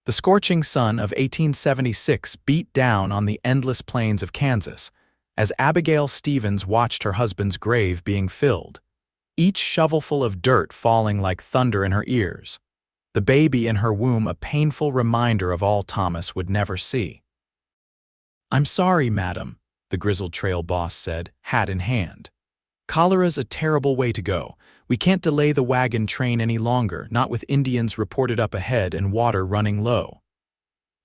The scorching sun of 1876 beat down on the endless plains of Kansas as Abigail Stevens watched her husband's grave being filled, each shovelful of dirt falling like thunder in her ears, the baby in her womb a painful reminder of all Thomas would never see. "I'm sorry, madam," the grizzled trail boss said, hat in hand. "Cholera's a terrible way to go. We can't delay the wagon train any longer, not with Indians reported up ahead and water running low."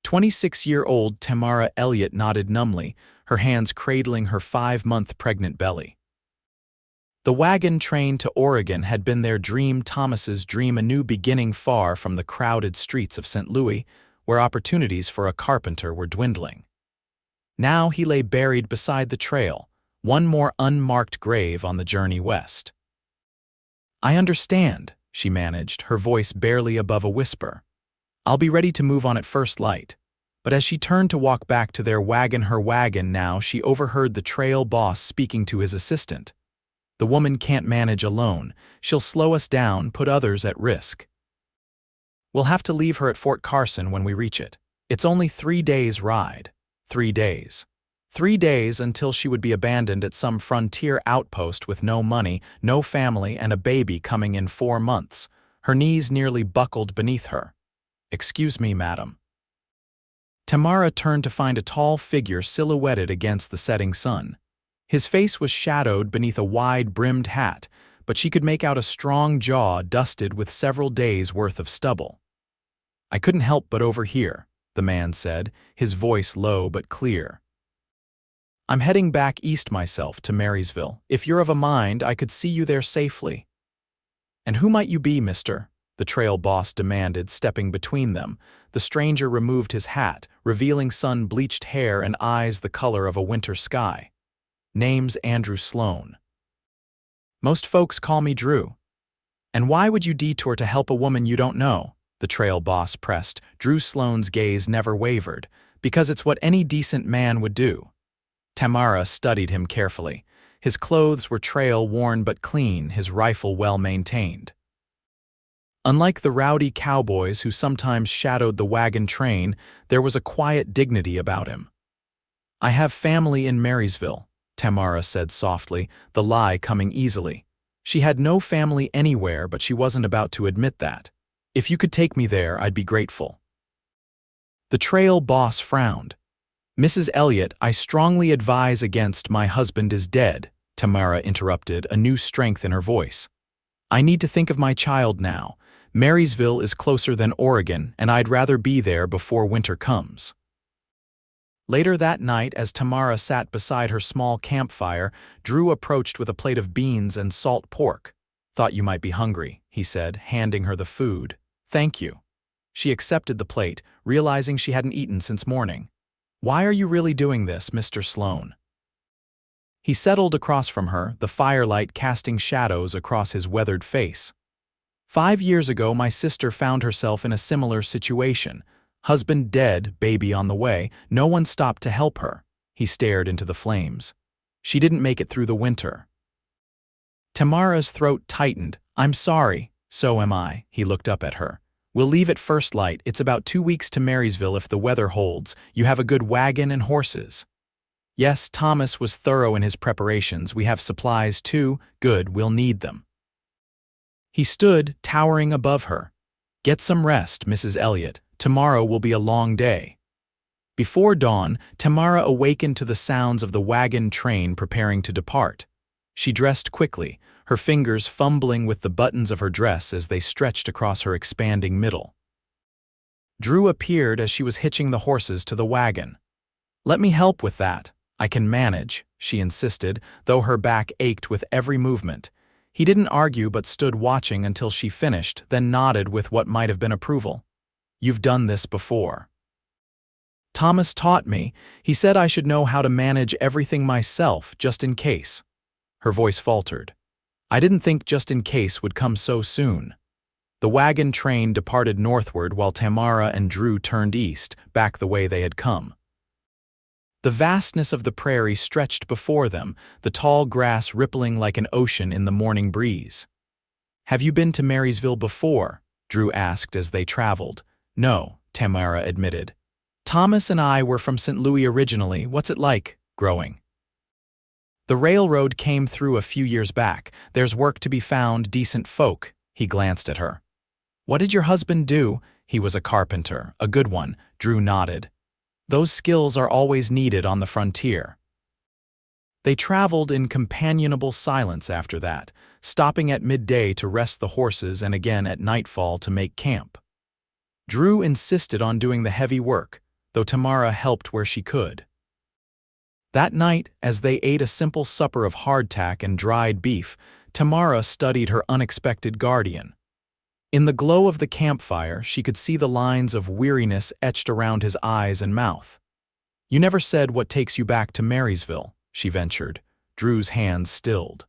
26-year-old Tamara Elliott nodded numbly, her hands cradling her 5-month pregnant belly. The wagon train to Oregon had been their dream, Thomas's dream, a new beginning far from the crowded streets of St. Louis, where opportunities for a carpenter were dwindling. Now he lay buried beside the trail, one more unmarked grave on the journey west. "I understand," she managed, her voice barely above a whisper. "I'll be ready to move on at first light." But as she turned to walk back to her wagon now, she overheard the trail boss speaking to his assistant. "The woman can't manage alone. She'll slow us down, put others at risk. We'll have to leave her at Fort Carson when we reach it. It's only 3 days' ride. 3 days. 3 days until she would be abandoned at some frontier outpost with no money, no family, and a baby coming in 4 months. Her knees nearly buckled beneath her. "Excuse me, madam." Tamara turned to find a tall figure silhouetted against the setting sun. His face was shadowed beneath a wide-brimmed hat, but she could make out a strong jaw dusted with several days' worth of stubble. "I couldn't help but overhear," the man said, his voice low but clear. "I'm heading back east myself to Marysville. If you're of a mind, I could see you there safely." "And who might you be, mister?" the trail boss demanded, stepping between them. The stranger removed his hat, revealing sun-bleached hair and eyes the color of a winter sky. "Name's Andrew Sloan." "Most folks call me Drew." "And why would you detour to help a woman you don't know?" the trail boss pressed. Drew Sloan's gaze never wavered. "Because it's what any decent man would do." Tamara studied him carefully. His clothes were trail-worn but clean, his rifle well-maintained. Unlike the rowdy cowboys who sometimes shadowed the wagon train, there was a quiet dignity about him. "I have family in Marysville," Tamara said softly, the lie coming easily. She had no family anywhere, but she wasn't about to admit that. "If you could take me there, I'd be grateful." The trail boss frowned. "Mrs. Elliott, I strongly advise against. My husband is dead," Tamara interrupted, a new strength in her voice. "I need to think of my child now. Marysville is closer than Oregon, and I'd rather be there before winter comes." Later that night, as Tamara sat beside her small campfire, Drew approached with a plate of beans and salt pork. "Thought you might be hungry," he said, handing her the food. "Thank you." She accepted the plate, realizing she hadn't eaten since morning. "Why are you really doing this, Mr. Sloan?" He settled across from her, the firelight casting shadows across his weathered face. 5 years ago, my sister found herself in a similar situation. Husband dead, baby on the way, no one stopped to help her. He stared into the flames. She didn't make it through the winter. Tamara's throat tightened. "I'm sorry." "So am I." He looked up at her. "We'll leave at first light. It's about 2 weeks to Marysville if the weather holds. You have a good wagon and horses." "Yes," Thomas was thorough in his preparations. "We have supplies too." "Good, we'll need them." He stood, towering above her. "Get some rest, Mrs. Elliott. Tomorrow will be a long day." Before dawn, Tamara awakened to the sounds of the wagon train preparing to depart. She dressed quickly, her fingers fumbling with the buttons of her dress as they stretched across her expanding middle. Drew appeared as she was hitching the horses to the wagon. "Let me help with that. I can manage," she insisted, though her back ached with every movement. He didn't argue but stood watching until she finished, then nodded with what might have been approval. "You've done this before." "Thomas taught me. He said I should know how to manage everything myself, just in case." Her voice faltered. "I didn't think just in case would come so soon." The wagon train departed northward while Tamara and Drew turned east, back the way they had come. The vastness of the prairie stretched before them, the tall grass rippling like an ocean in the morning breeze. "Have you been to Marysville before?" Drew asked as they traveled. "No," Tamara admitted. Thomas and I were from St. Louis originally. What's it like, growing? The railroad came through a few years back. There's work to be found, decent folk. He glanced at her. What did your husband do? He was a carpenter, a good one. Drew nodded. Those skills are always needed on the frontier. They traveled in companionable silence after that, stopping at midday to rest the horses and again at nightfall to make camp. Drew insisted on doing the heavy work, though Tamara helped where she could. That night, as they ate a simple supper of hardtack and dried beef, Tamara studied her unexpected guardian. In the glow of the campfire, she could see the lines of weariness etched around his eyes and mouth. You never said what takes you back to Marysville, she ventured. Drew's hands stilled.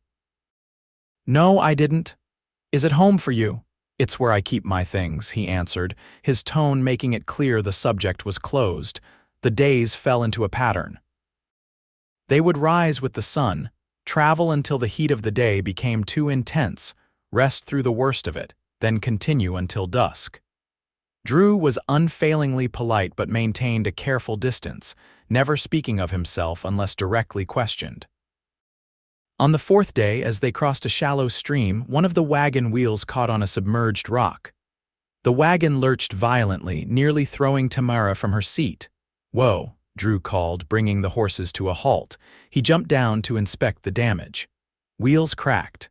No, I didn't. Is it home for you? It's where I keep my things, he answered, his tone making it clear the subject was closed. The days fell into a pattern. They would rise with the sun, travel until the heat of the day became too intense, rest through the worst of it, then continue until dusk. Drew was unfailingly polite but maintained a careful distance, never speaking of himself unless directly questioned. On the fourth day, as they crossed a shallow stream, one of the wagon wheels caught on a submerged rock. The wagon lurched violently, nearly throwing Tamara from her seat. Whoa, Drew called, bringing the horses to a halt. He jumped down to inspect the damage. Wheels cracked.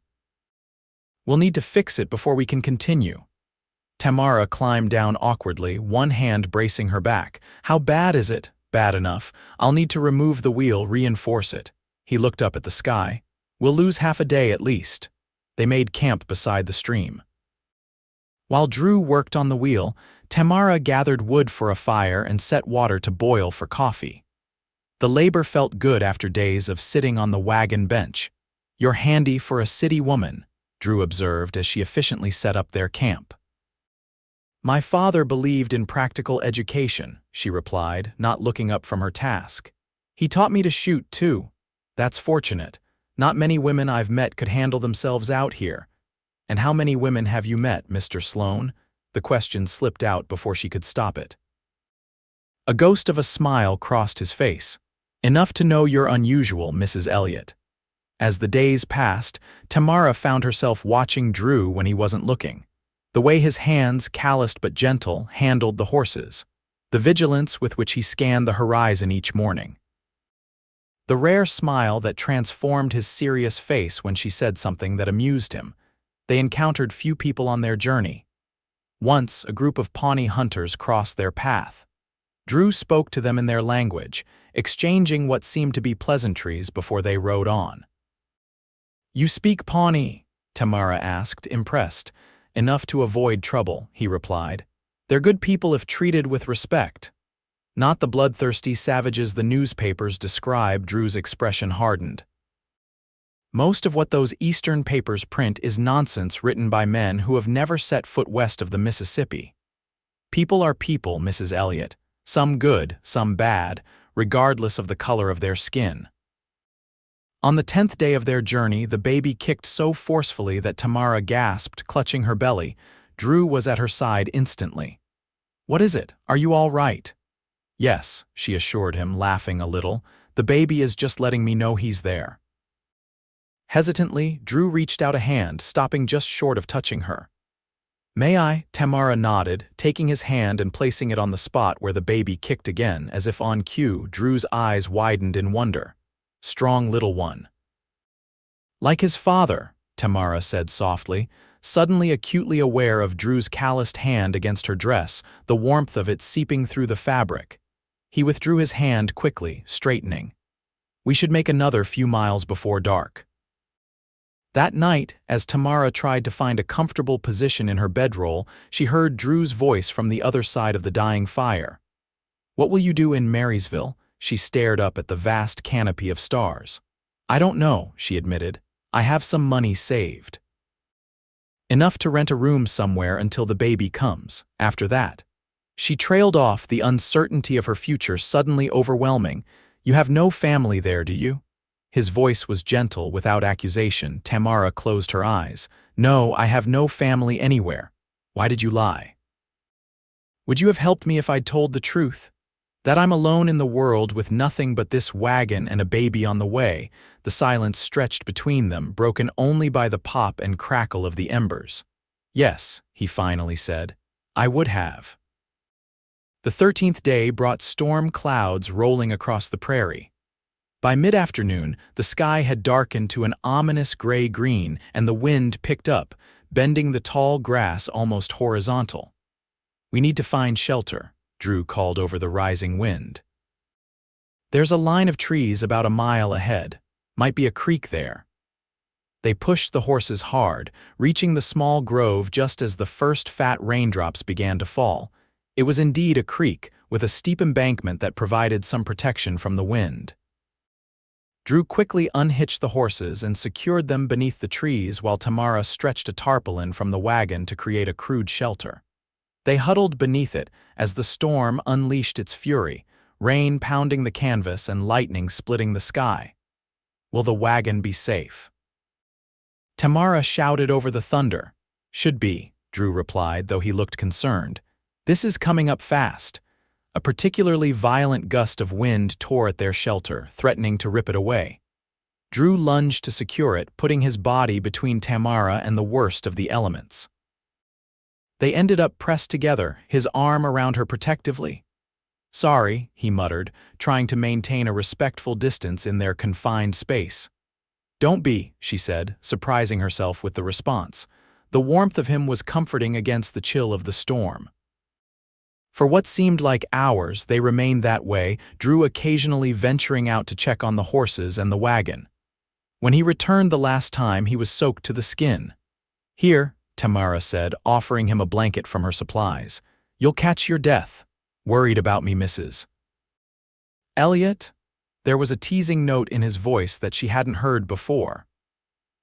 We'll need to fix it before we can continue. Tamara climbed down awkwardly, one hand bracing her back. How bad is it? Bad enough. I'll need to remove the wheel, reinforce it. He looked up at the sky. We'll lose half a day at least. They made camp beside the stream. While Drew worked on the wheel, Tamara gathered wood for a fire and set water to boil for coffee. The labor felt good after days of sitting on the wagon bench. You're handy for a city woman, Drew observed as she efficiently set up their camp. My father believed in practical education, she replied, not looking up from her task. He taught me to shoot, too. That's fortunate. Not many women I've met could handle themselves out here. And how many women have you met, Mr. Sloan? The question slipped out before she could stop it. A ghost of a smile crossed his face. Enough to know you're unusual, Mrs. Elliott. As the days passed, Tamara found herself watching Drew when he wasn't looking. The way his hands, calloused but gentle, handled the horses. The vigilance with which he scanned the horizon each morning. The rare smile that transformed his serious face when she said something that amused him. They encountered few people on their journey. Once, a group of Pawnee hunters crossed their path. Drew spoke to them in their language, exchanging what seemed to be pleasantries before they rode on. You speak Pawnee? Tamara asked, impressed. Enough to avoid trouble, he replied. They're good people if treated with respect. Not the bloodthirsty savages the newspapers describe. Drew's expression hardened. Most of what those Eastern papers print is nonsense written by men who have never set foot west of the Mississippi. People are people, Mrs. Elliott, some good, some bad, regardless of the color of their skin. On the 10th day of their journey, the baby kicked so forcefully that Tamara gasped, clutching her belly. Drew was at her side instantly. What is it? Are you all right? Yes, she assured him, laughing a little. The baby is just letting me know he's there. Hesitantly, Drew reached out a hand, stopping just short of touching her. May I? Tamara nodded, taking his hand and placing it on the spot where the baby kicked again, as if on cue. Drew's eyes widened in wonder. Strong little one. Like his father, Tamara said softly, suddenly acutely aware of Drew's calloused hand against her dress, the warmth of it seeping through the fabric. He withdrew his hand quickly, straightening. We should make another few miles before dark. That night, as Tamara tried to find a comfortable position in her bedroll, she heard Drew's voice from the other side of the dying fire. What will you do in Marysville? She stared up at the vast canopy of stars. I don't know, she admitted. I have some money saved. Enough to rent a room somewhere until the baby comes. After that. She trailed off, the uncertainty of her future suddenly overwhelming. You have no family there, do you? His voice was gentle, without accusation. Tamara closed her eyes. No, I have no family anywhere. Why did you lie? Would you have helped me if I'd told the truth? That I'm alone in the world with nothing but this wagon and a baby on the way, the silence stretched between them, broken only by the pop and crackle of the embers. Yes, he finally said, I would have. The 13th day brought storm clouds rolling across the prairie. By mid-afternoon, the sky had darkened to an ominous gray-green, and the wind picked up, bending the tall grass almost horizontal. We need to find shelter, Drew called over the rising wind. There's a line of trees about a mile ahead. Might be a creek there. They pushed the horses hard, reaching the small grove just as the first fat raindrops began to fall. It was indeed a creek, with a steep embankment that provided some protection from the wind. Drew quickly unhitched the horses and secured them beneath the trees while Tamara stretched a tarpaulin from the wagon to create a crude shelter. They huddled beneath it as the storm unleashed its fury, rain pounding the canvas and lightning splitting the sky. Will the wagon be safe? Tamara shouted over the thunder. Should be, Drew replied, though he looked concerned. This is coming up fast. A particularly violent gust of wind tore at their shelter, threatening to rip it away. Drew lunged to secure it, putting his body between Tamara and the worst of the elements. They ended up pressed together, his arm around her protectively. Sorry, he muttered, trying to maintain a respectful distance in their confined space. Don't be, she said, surprising herself with the response. The warmth of him was comforting against the chill of the storm. For what seemed like hours, they remained that way, Drew occasionally venturing out to check on the horses and the wagon. When he returned the last time, he was soaked to the skin. Here, Tamara said, offering him a blanket from her supplies. You'll catch your death. Worried about me, Mrs. Elliott? There was a teasing note in his voice that she hadn't heard before.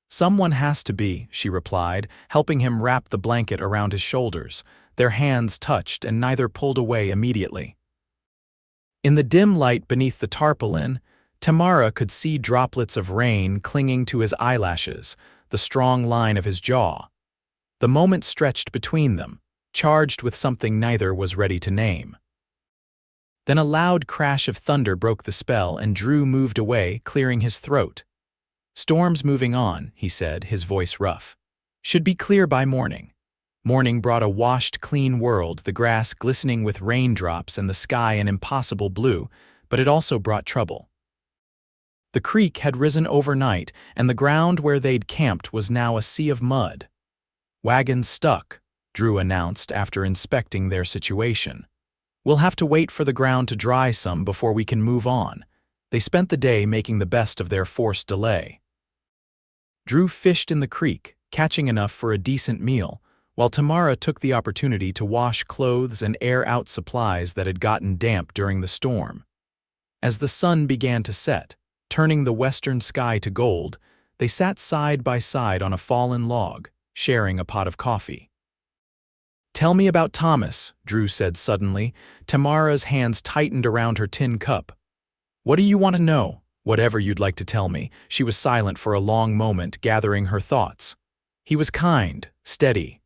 Someone has to be, she replied, helping him wrap the blanket around his shoulders. Their hands touched and neither pulled away immediately. In the dim light beneath the tarpaulin, Tamara could see droplets of rain clinging to his eyelashes, the strong line of his jaw. The moment stretched between them, charged with something neither was ready to name. Then a loud crash of thunder broke the spell and Drew moved away, clearing his throat. Storm's moving on, he said, his voice rough. Should be clear by morning. Morning brought a washed, clean world, the grass glistening with raindrops and the sky an impossible blue, but it also brought trouble. The creek had risen overnight, and the ground where they'd camped was now a sea of mud. Wagons stuck, Drew announced after inspecting their situation. We'll have to wait for the ground to dry some before we can move on. They spent the day making the best of their forced delay. Drew fished in the creek, catching enough for a decent meal, while Tamara took the opportunity to wash clothes and air out supplies that had gotten damp during the storm. As the sun began to set, turning the western sky to gold, they sat side by side on a fallen log, sharing a pot of coffee. Tell me about Thomas, Drew said suddenly. Tamara's hands tightened around her tin cup. What do you want to know? Whatever you'd like to tell me. She was silent for a long moment, gathering her thoughts. He was kind, steady.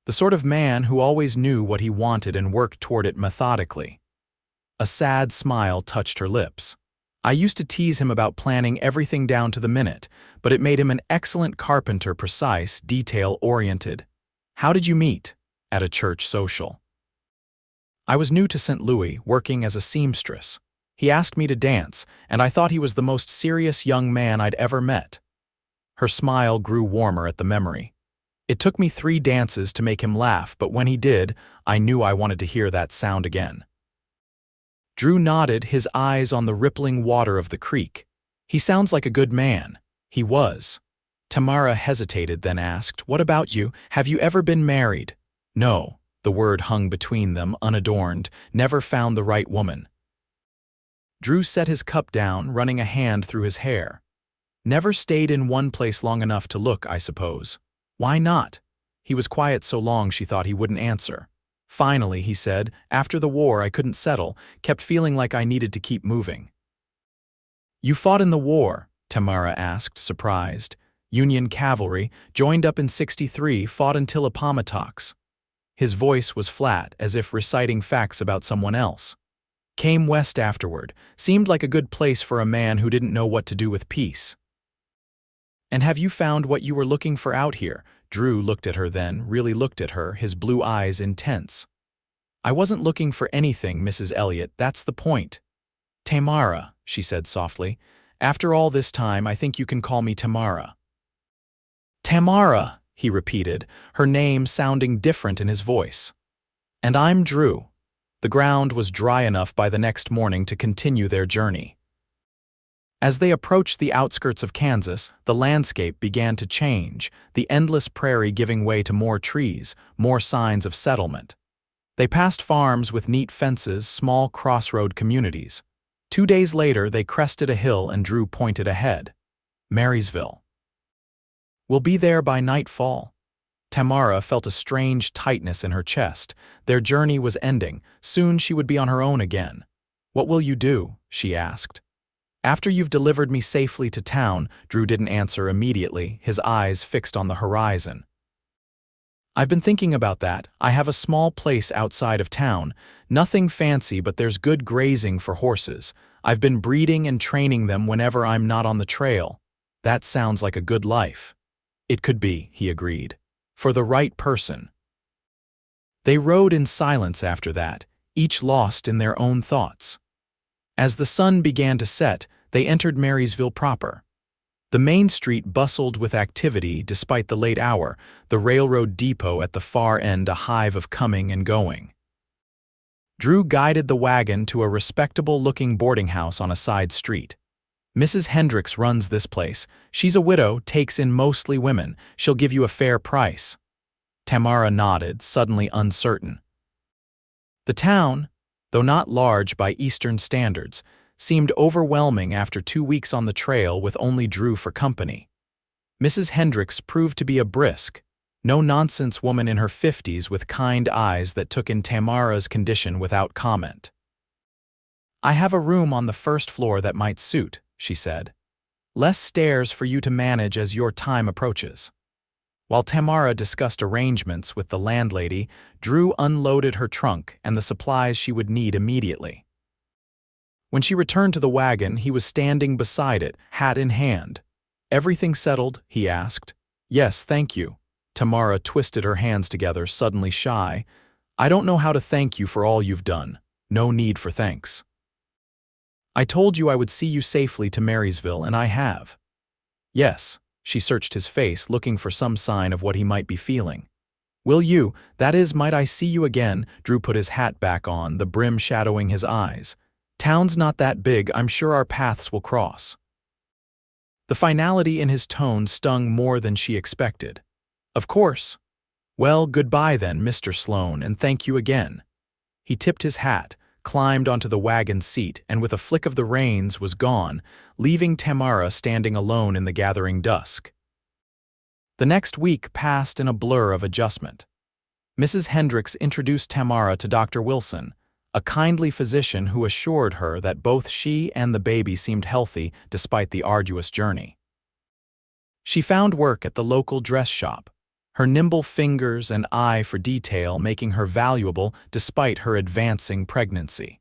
The sort of man who always knew what he wanted and worked toward it methodically. A sad smile touched her lips. I used to tease him about planning everything down to the minute, but it made him an excellent carpenter, precise, detail-oriented. How did you meet? At a church social. I was new to St. Louis, working as a seamstress. He asked me to dance, and I thought he was the most serious young man I'd ever met. Her smile grew warmer at the memory. It took me 3 dances to make him laugh, but when he did, I knew I wanted to hear that sound again. Drew nodded, his eyes on the rippling water of the creek. He sounds like a good man. He was. Tamara hesitated, then asked, What about you? Have you ever been married? No, the word hung between them, unadorned, never found the right woman. Drew set his cup down, running a hand through his hair. Never stayed in one place long enough to look, I suppose. Why not? He was quiet so long she thought he wouldn't answer. Finally, he said, after the war I couldn't settle, kept feeling like I needed to keep moving. You fought in the war? Tamara asked, surprised. Union cavalry, joined up in '63, fought until Appomattox. His voice was flat, as if reciting facts about someone else. Came west afterward. Seemed like a good place for a man who didn't know what to do with peace. And have you found what you were looking for out here? Drew looked at her then, really looked at her, his blue eyes intense. I wasn't looking for anything, Mrs. Elliott, that's the point. Tamara, she said softly. After all this time, I think you can call me Tamara. Tamara, he repeated, her name sounding different in his voice. And I'm Drew. The ground was dry enough by the next morning to continue their journey. As they approached the outskirts of Kansas, the landscape began to change, the endless prairie giving way to more trees, more signs of settlement. They passed farms with neat fences, small crossroad communities. 2 days later, they crested a hill and Drew pointed ahead. Marysville. We'll be there by nightfall. Tamara felt a strange tightness in her chest. Their journey was ending. Soon she would be on her own again. What will you do? She asked. After you've delivered me safely to town, Drew didn't answer immediately, his eyes fixed on the horizon. I've been thinking about that. I have a small place outside of town. Nothing fancy, but there's good grazing for horses. I've been breeding and training them whenever I'm not on the trail. That sounds like a good life. It could be, he agreed. For the right person. They rode in silence after that, each lost in their own thoughts. As the sun began to set, they entered Marysville proper. The main street bustled with activity despite the late hour, the railroad depot at the far end a hive of coming and going. Drew guided the wagon to a respectable-looking boarding house on a side street. Mrs. Hendricks runs this place. She's a widow, takes in mostly women. She'll give you a fair price. Tamara nodded, suddenly uncertain. The town, though not large by Eastern standards, seemed overwhelming after 2 weeks on the trail with only Drew for company. Mrs. Hendricks proved to be a brisk, no-nonsense woman in her 50s with kind eyes that took in Tamara's condition without comment. I have a room on the first floor that might suit, she said. Less stairs for you to manage as your time approaches. While Tamara discussed arrangements with the landlady, Drew unloaded her trunk and the supplies she would need immediately. When she returned to the wagon, he was standing beside it, hat in hand. Everything settled? He asked. Yes, thank you. Tamara twisted her hands together, suddenly shy. I don't know how to thank you for all you've done. No need for thanks. I told you I would see you safely to Marysville, and I have. Yes, she searched his face, looking for some sign of what he might be feeling. Will you, that is, might I see you again? Drew put his hat back on, the brim shadowing his eyes. Town's not that big, I'm sure our paths will cross. The finality in his tone stung more than she expected. Of course. Well, goodbye then, Mr. Sloan, and thank you again. He tipped his hat, climbed onto the wagon seat, and with a flick of the reins was gone, leaving Tamara standing alone in the gathering dusk. The next week passed in a blur of adjustment. Mrs. Hendricks introduced Tamara to Dr. Wilson, a kindly physician who assured her that both she and the baby seemed healthy despite the arduous journey. She found work at the local dress shop, her nimble fingers and eye for detail making her valuable despite her advancing pregnancy.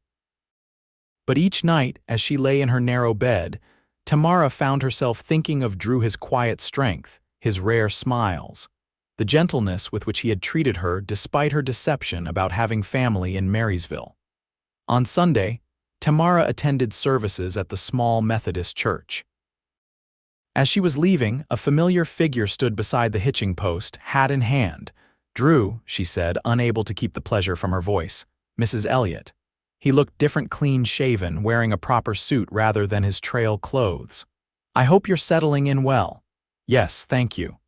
But each night, as she lay in her narrow bed, Tamara found herself thinking of Drew, his quiet strength, his rare smiles, the gentleness with which he had treated her despite her deception about having family in Marysville. On Sunday, Tamara attended services at the small Methodist church. As she was leaving, a familiar figure stood beside the hitching post, hat in hand. Drew, she said, unable to keep the pleasure from her voice. Mrs. Elliott. He looked different, clean-shaven, wearing a proper suit rather than his trail clothes. I hope you're settling in well. Yes, thank you.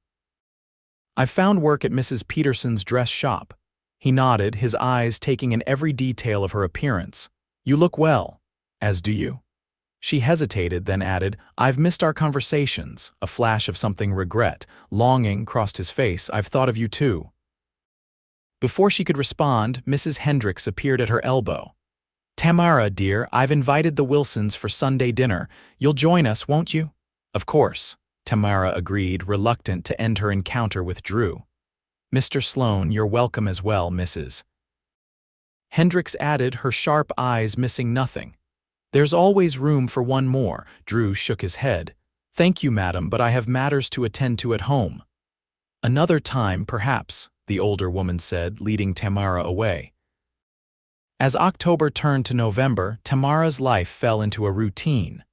I've found work at Mrs. Peterson's dress shop. He nodded, his eyes taking in every detail of her appearance. You look well. As do you. She hesitated, then added, I've missed our conversations. A flash of something regret, longing crossed his face. I've thought of you too. Before she could respond, Mrs. Hendricks appeared at her elbow. Tamara, dear, I've invited the Wilsons for Sunday dinner. You'll join us, won't you? Of course, Tamara agreed, reluctant to end her encounter with Drew. "Mr. Sloan, you're welcome as well, Mrs." Hendricks added, her sharp eyes missing nothing. "There's always room for one more." Drew shook his head. "Thank you, madam, but I have matters to attend to at home." "Another time, perhaps," the older woman said, leading Tamara away. As October turned to November, Tamara's life fell into a routine.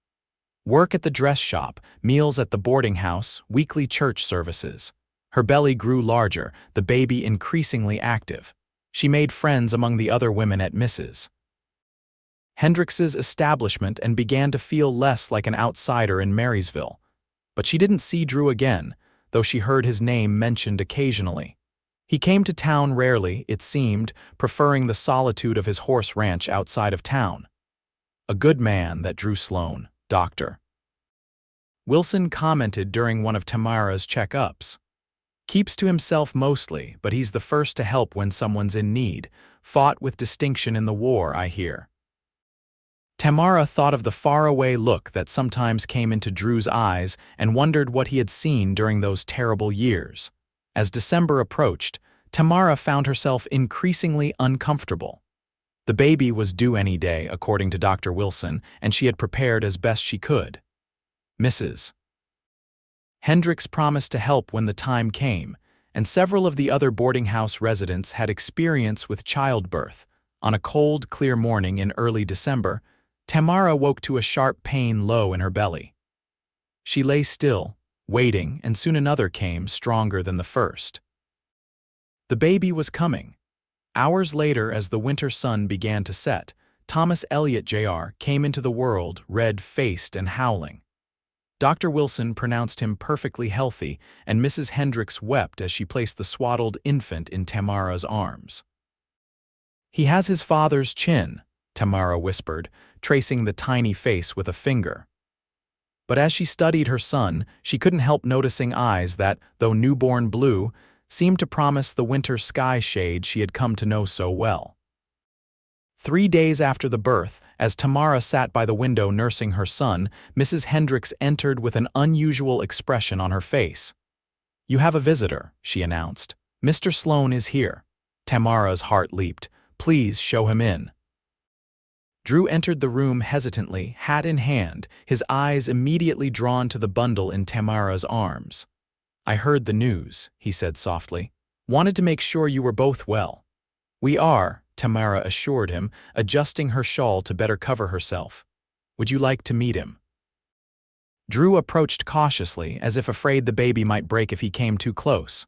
Work at the dress shop, meals at the boarding house, weekly church services. Her belly grew larger, the baby increasingly active. She made friends among the other women at Mrs. Hendricks's establishment and began to feel less like an outsider in Marysville. But she didn't see Drew again, though she heard his name mentioned occasionally. He came to town rarely, it seemed, preferring the solitude of his horse ranch outside of town. A good man, that Drew Sloan, Dr. Wilson commented during one of Tamara's checkups. "Keeps to himself mostly, but he's the first to help when someone's in need. Fought with distinction in the war, I hear." Tamara thought of the faraway look that sometimes came into Drew's eyes and wondered what he had seen during those terrible years. As December approached, Tamara found herself increasingly uncomfortable. The baby was due any day, according to Dr. Wilson, and she had prepared as best she could. Mrs. Hendricks promised to help when the time came, and several of the other boarding house residents had experience with childbirth. On a cold, clear morning in early December, Tamara woke to a sharp pain low in her belly. She lay still, waiting, and soon another came, stronger than the first. The baby was coming. Hours later, as the winter sun began to set, Thomas Elliott Jr. came into the world, red-faced and howling. Dr. Wilson pronounced him perfectly healthy, and Mrs. Hendricks wept as she placed the swaddled infant in Tamara's arms. "He has his father's chin," Tamara whispered, tracing the tiny face with a finger. But as she studied her son, she couldn't help noticing eyes that, though newborn blue, seemed to promise the winter sky shade she had come to know so well. 3 days after the birth, as Tamara sat by the window nursing her son, Mrs. Hendricks entered with an unusual expression on her face. "You have a visitor," she announced. "Mr. Sloan is here." Tamara's heart leaped. "Please show him in." Drew entered the room hesitantly, hat in hand, his eyes immediately drawn to the bundle in Tamara's arms. "I heard the news," he said softly. "Wanted to make sure you were both well." "We are," Tamara assured him, adjusting her shawl to better cover herself. "Would you like to meet him?" Drew approached cautiously, as if afraid the baby might break if he came too close.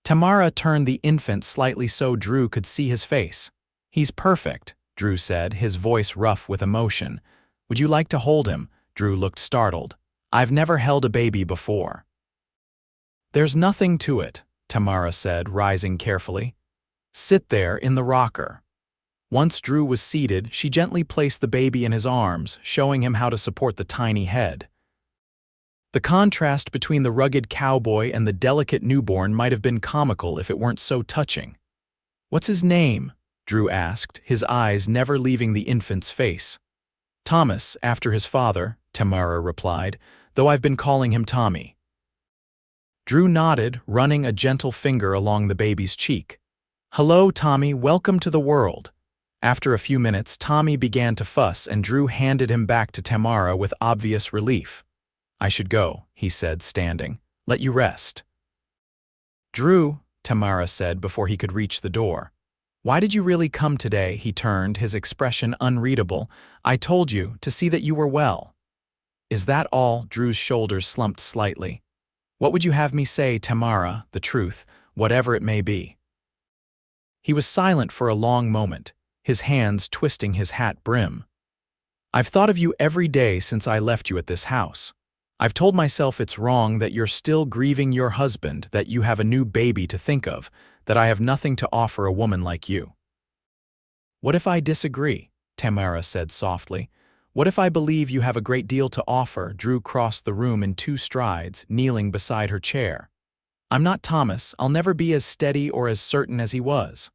Tamara turned the infant slightly so Drew could see his face. "He's perfect," Drew said, his voice rough with emotion. "Would you like to hold him?" Drew looked startled. "I've never held a baby before." "There's nothing to it," Tamara said, rising carefully. "Sit there in the rocker." Once Drew was seated, she gently placed the baby in his arms, showing him how to support the tiny head. The contrast between the rugged cowboy and the delicate newborn might have been comical if it weren't so touching. "What's his name?" Drew asked, his eyes never leaving the infant's face. "Thomas, after his father," Tamara replied, "though I've been calling him Tommy." Drew nodded, running a gentle finger along the baby's cheek. "Hello, Tommy, welcome to the world." After a few minutes, Tommy began to fuss, and Drew handed him back to Tamara with obvious relief. "I should go," he said, standing. "Let you rest." "Drew," Tamara said before he could reach the door. "Why did you really come today?" He turned, his expression unreadable. "I told you, to see that you were well." "Is that all?" Drew's shoulders slumped slightly. "What would you have me say, Tamara? The truth, whatever it may be." He was silent for a long moment, his hands twisting his hat brim. "I've thought of you every day since I left you at this house. I've told myself it's wrong that you're still grieving your husband, that you have a new baby to think of, that I have nothing to offer a woman like you." "What if I disagree?" Tamara said softly. "What if I believe you have a great deal to offer?" Drew crossed the room in 2 strides, kneeling beside her chair. "I'm not Thomas. I'll never be as steady or as certain as he was."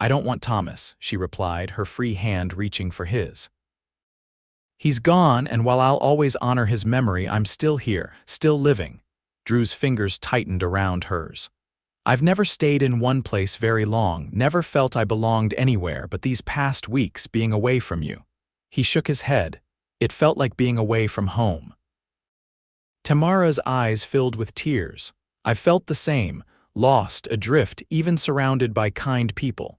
"I don't want Thomas," she replied, her free hand reaching for his. "He's gone, and while I'll always honor his memory, I'm still here, still living." Drew's fingers tightened around hers. I've never stayed in one place very long, never felt I belonged anywhere but these past weeks being away from you. He shook his head. It felt like being away from home. Tamara's eyes filled with tears. I felt the same, lost, adrift, even surrounded by kind people.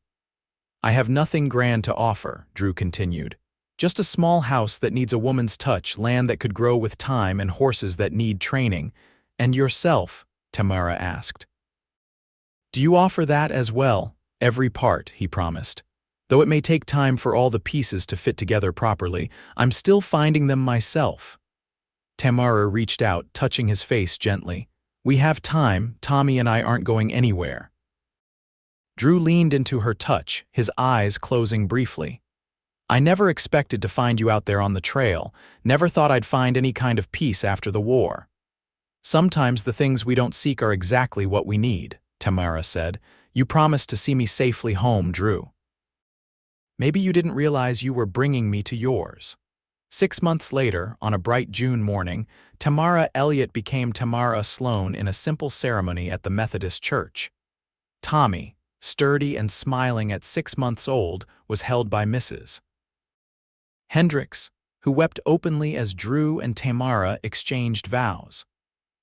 I have nothing grand to offer, Drew continued. Just a small house that needs a woman's touch, land that could grow with time, and horses that need training. And yourself? Tamara asked. Do you offer that as well? Every part, he promised. Though it may take time for all the pieces to fit together properly, I'm still finding them myself. Tamara reached out, touching his face gently. We have time, Tommy and I aren't going anywhere. Drew leaned into her touch, his eyes closing briefly. I never expected to find you out there on the trail, never thought I'd find any kind of peace after the war. Sometimes the things we don't seek are exactly what we need, Tamara said. You promised to see me safely home, Drew. Maybe you didn't realize you were bringing me to yours. 6 months later, on a bright June morning, Tamara Elliott became Tamara Sloan in a simple ceremony at the Methodist Church. Tommy, sturdy and smiling at 6 months old, was held by Mrs. Hendricks, who wept openly as Drew and Tamara exchanged vows.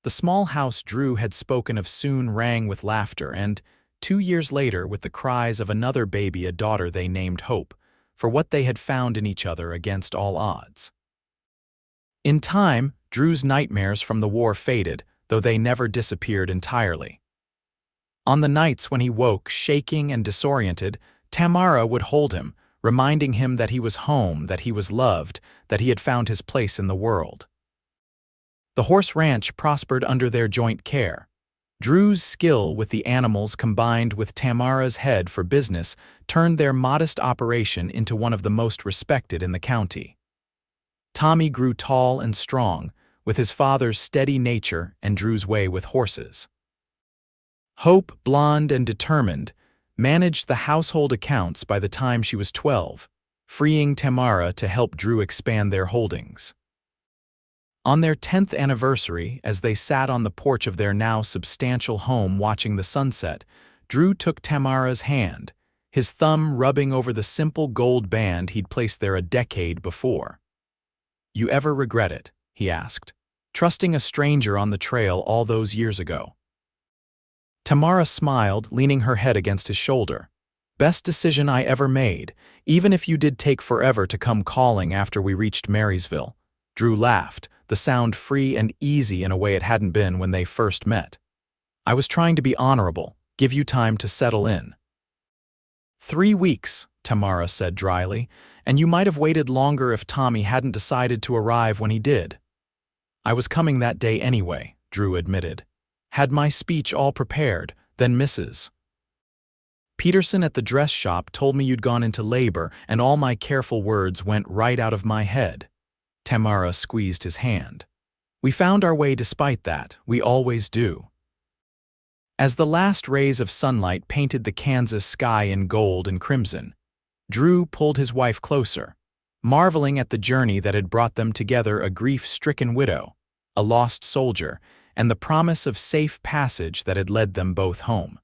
The small house Drew had spoken of soon rang with laughter and, 2 years later, with the cries of another baby, a daughter they named Hope, for what they had found in each other against all odds. In time, Drew's nightmares from the war faded, though they never disappeared entirely. On the nights when he woke, shaking and disoriented, Tamara would hold him, reminding him that he was home, that he was loved, that he had found his place in the world. The horse ranch prospered under their joint care. Drew's skill with the animals combined with Tamara's head for business turned their modest operation into one of the most respected in the county. Tommy grew tall and strong, with his father's steady nature and Drew's way with horses. Hope, blonde and determined, managed the household accounts by the time she was 12, freeing Tamara to help Drew expand their holdings. On their 10th anniversary, as they sat on the porch of their now substantial home watching the sunset, Drew took Tamara's hand, his thumb rubbing over the simple gold band he'd placed there a decade before. You ever regret it? He asked, trusting a stranger on the trail all those years ago. Tamara smiled, leaning her head against his shoulder. Best decision I ever made, even if you did take forever to come calling after we reached Marysville. Drew laughed, the sound free and easy in a way it hadn't been when they first met. I was trying to be honorable, give you time to settle in. 3 weeks, Tamara said dryly, and you might have waited longer if Tommy hadn't decided to arrive when he did. I was coming that day anyway, Drew admitted. Had my speech all prepared, then Mrs. Peterson at the dress shop told me you'd gone into labor, and all my careful words went right out of my head. Tamara squeezed his hand. We found our way despite that, we always do. As the last rays of sunlight painted the Kansas sky in gold and crimson, Drew pulled his wife closer, marveling at the journey that had brought them together, a grief-stricken widow, a lost soldier, and the promise of safe passage that had led them both home.